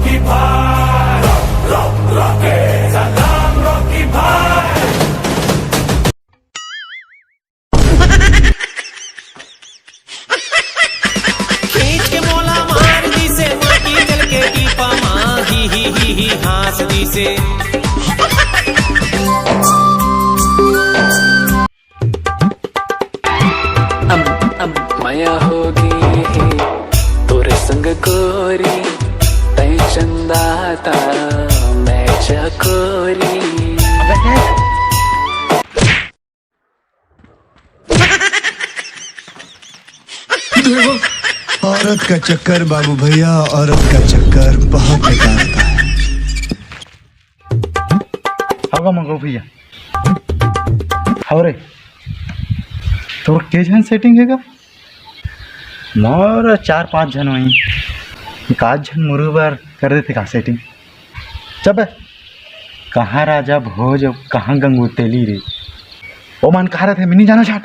Rocky भाई Rocky सलाम Rocky भाई। खींच के मोला मार दी से माटी चल के टीपा माँ ही हंस दी से। माया होगी तोरे संग गोरी तय चंदाता मैं चकोरी। औरत का चक्कर बाबू भैया, औरत का चक्कर बहुत बेकार होता है। होगा मंगो भैया हवरे तो के जन सेटिंग हैगा मोर 4-5 जन वहीं एक आध जन मुरु बार कर देते का सेटिंग। जब कहाँ राजा भोज कहाँ गंगू तेली रे ओ मन कहा रहे थे मिनी जाना छाट।